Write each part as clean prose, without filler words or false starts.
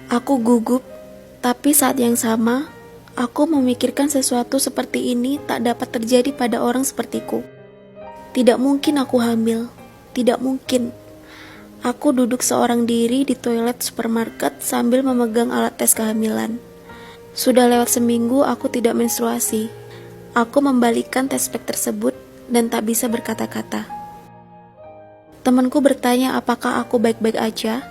Aku gugup, tapi saat yang sama, aku memikirkan sesuatu seperti ini tak dapat terjadi pada orang sepertiku. Tidak mungkin aku hamil, tidak mungkin. Aku duduk seorang diri di toilet supermarket sambil memegang alat tes kehamilan. Sudah lewat seminggu aku tidak menstruasi. Aku membalikkan tes pack tersebut dan tak bisa berkata-kata. Temanku bertanya apakah aku baik-baik aja.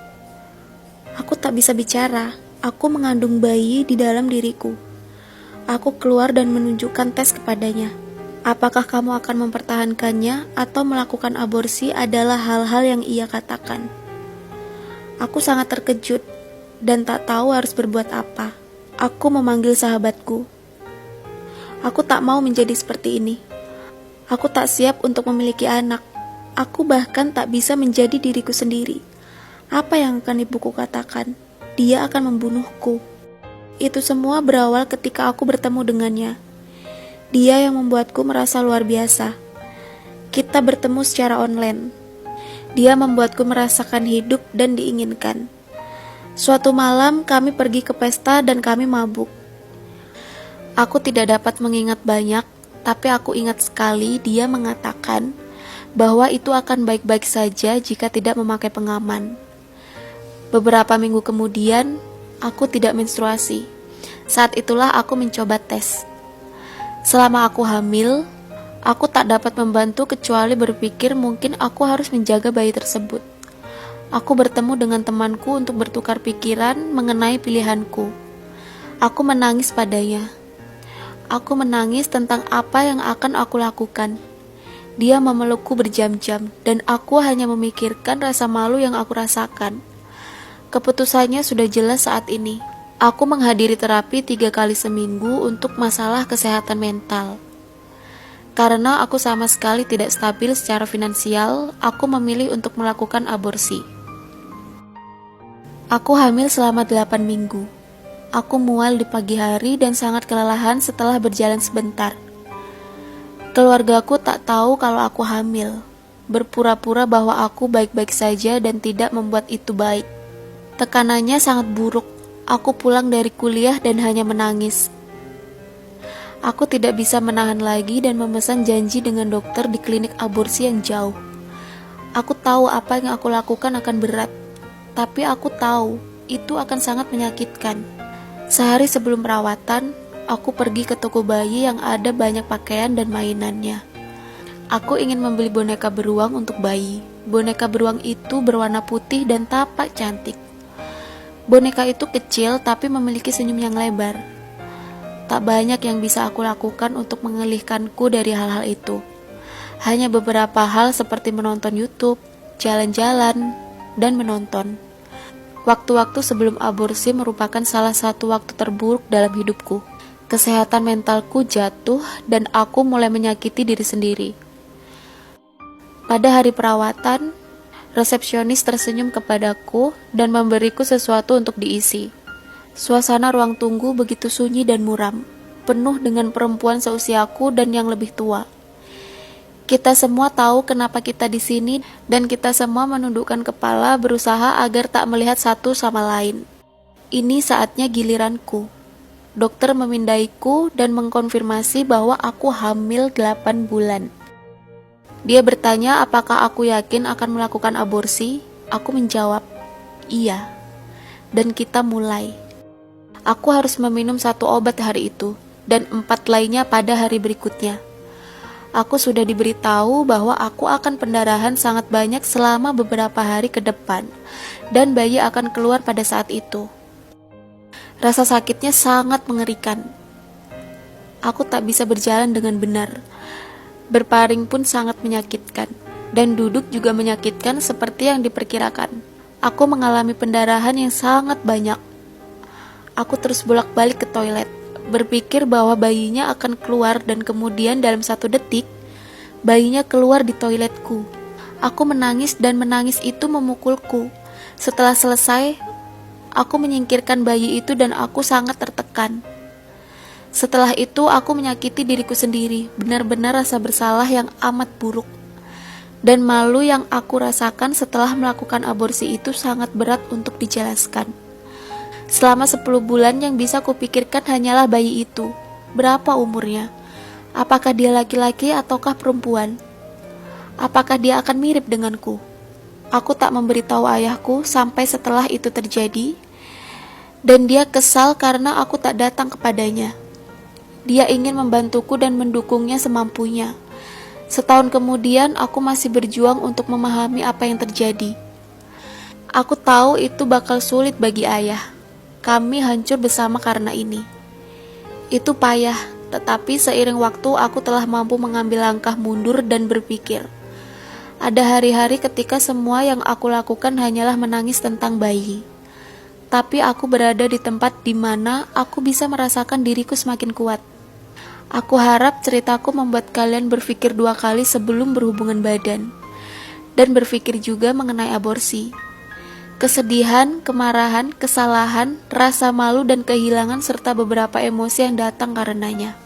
Aku tak bisa bicara. Aku mengandung bayi di dalam diriku. Aku keluar dan menunjukkan tes kepadanya. Apakah kamu akan mempertahankannya atau melakukan aborsi adalah hal-hal yang ia katakan. Aku sangat terkejut dan tak tahu harus berbuat apa. Aku memanggil sahabatku. Aku tak mau menjadi seperti ini. Aku tak siap untuk memiliki anak. Aku bahkan tak bisa menjadi diriku sendiri. Apa yang akan ibuku katakan? Dia akan membunuhku. Itu semua berawal ketika aku bertemu dengannya. Dia yang membuatku merasa luar biasa. Kita bertemu secara online. Dia membuatku merasakan hidup dan diinginkan. Suatu malam kami pergi ke pesta dan kami mabuk. Aku tidak dapat mengingat banyak, tapi aku ingat sekali dia mengatakan bahwa itu akan baik-baik saja jika tidak memakai pengaman. Beberapa minggu kemudian, aku tidak menstruasi. Saat itulah aku mencoba tes. Selama aku hamil, aku tak dapat membantu kecuali berpikir mungkin aku harus menjaga bayi tersebut. Aku bertemu dengan temanku untuk bertukar pikiran mengenai pilihanku. Aku menangis padanya. Aku menangis tentang apa yang akan aku lakukan. Dia memelukku berjam-jam, dan aku hanya memikirkan rasa malu yang aku rasakan. Keputusannya sudah jelas saat ini. Aku menghadiri terapi 3 kali seminggu untuk masalah kesehatan mental. Karena aku sama sekali tidak stabil secara finansial, aku memilih untuk melakukan aborsi. Aku hamil selama 8 minggu. Aku mual di pagi hari dan sangat kelelahan setelah berjalan sebentar. Keluargaku tak tahu kalau aku hamil, berpura-pura bahwa aku baik-baik saja dan tidak membuat itu baik. Tekanannya sangat buruk. Aku pulang dari kuliah dan hanya menangis. Aku tidak bisa menahan lagi dan memesan janji dengan dokter di klinik aborsi yang jauh. Aku tahu apa yang aku lakukan akan berat, tapi aku tahu itu akan sangat menyakitkan. Sehari sebelum perawatan, aku pergi ke toko bayi yang ada banyak pakaian dan mainannya. Aku ingin membeli boneka beruang untuk bayi. Boneka beruang itu berwarna putih dan tampak cantik. Boneka itu kecil tapi memiliki senyum yang lebar. Tak banyak yang bisa aku lakukan untuk mengalihkanku dari hal-hal itu. Hanya beberapa hal seperti menonton YouTube, jalan-jalan, dan menonton. Waktu-waktu sebelum aborsi merupakan salah satu waktu terburuk dalam hidupku. Kesehatan mentalku jatuh dan aku mulai menyakiti diri sendiri. Pada hari perawatan, resepsionis tersenyum kepadaku dan memberiku sesuatu untuk diisi. Suasana ruang tunggu begitu sunyi dan muram, penuh dengan perempuan seusiaku dan yang lebih tua. Kita semua tahu kenapa kita di sini dan kita semua menundukkan kepala berusaha agar tak melihat satu sama lain. Ini saatnya giliranku. Dokter memindaiku dan mengkonfirmasi bahwa aku hamil 8 bulan. Dia bertanya apakah aku yakin akan melakukan aborsi. Aku menjawab, iya. Dan kita mulai. Aku harus meminum 1 obat hari itu, dan 4 lainnya pada hari berikutnya. Aku sudah diberitahu bahwa aku akan pendarahan sangat banyak selama beberapa hari ke depan, dan bayi akan keluar pada saat itu. Rasa sakitnya sangat mengerikan. Aku tak bisa berjalan dengan benar. Berparing pun sangat menyakitkan, dan duduk juga menyakitkan seperti yang diperkirakan. Aku mengalami pendarahan yang sangat banyak. Aku terus bolak-balik ke toilet, berpikir bahwa bayinya akan keluar dan kemudian dalam 1 detik, bayinya keluar di toiletku. Aku menangis dan menangis itu memukulku. Setelah selesai, aku menyingkirkan bayi itu dan aku sangat tertekan. Setelah itu aku menyakiti diriku sendiri, benar-benar rasa bersalah yang amat buruk. Dan malu yang aku rasakan setelah melakukan aborsi itu sangat berat untuk dijelaskan. Selama 10 bulan yang bisa kupikirkan hanyalah bayi itu. Berapa umurnya? Apakah dia laki-laki ataukah perempuan? Apakah dia akan mirip denganku? Aku tak memberitahu ayahku sampai setelah itu terjadi, dan dia kesal karena aku tak datang kepadanya. Dia ingin membantuku dan mendukungnya semampunya. Setahun kemudian, aku masih berjuang untuk memahami apa yang terjadi. Aku tahu itu bakal sulit bagi ayah. Kami hancur bersama karena ini. Itu payah, tetapi seiring waktu aku telah mampu mengambil langkah mundur dan berpikir. Ada hari-hari ketika semua yang aku lakukan hanyalah menangis tentang bayi. Tapi aku berada di tempat di mana aku bisa merasakan diriku semakin kuat. Aku harap ceritaku membuat kalian berpikir 2 kali sebelum berhubungan badan, dan berpikir juga mengenai aborsi. Kesedihan, kemarahan, kesalahan, rasa malu dan kehilangan serta beberapa emosi yang datang karenanya.